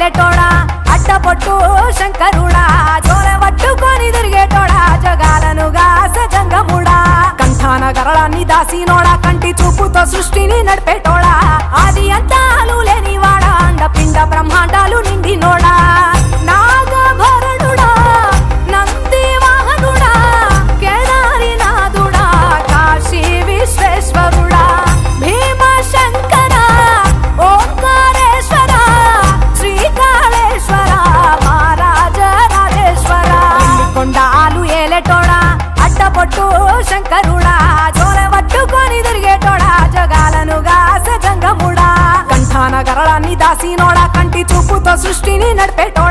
ఏలేటోడా అడ్డపొట్టు శంకరుడా జోలె పట్టుకొని తిరిగేటోడా జగాలను గాసె జంగముడా కంఠాన గరళాన్ని దాసినోడా కంటి చూపుతో సృష్టిని నడిపేటోడా ఆది అంతాలు లేనివాడా అండపిండ బ్రహ్మాండాలు నిండినోడా నాగభరణుడా నంది వాహనుడా కేదారి నాథుడా కాశీ విశ్వేశ్వరుడా భీమ శంకర ఓంకారేశ్వర శ్రీకాళేశ్వర మహారాజ రాజేశ్వర కొండాలు ఏలేటోడా అడ్డపొట్టు శంకరుడా జోలె పట్టుకొని తిరిగేటోడా జగాలను గాసె జంగముడా కంఠాన గరళాన్ని దాసినోడా కంటి చూపుతో సృష్టిని నడిపేటోడా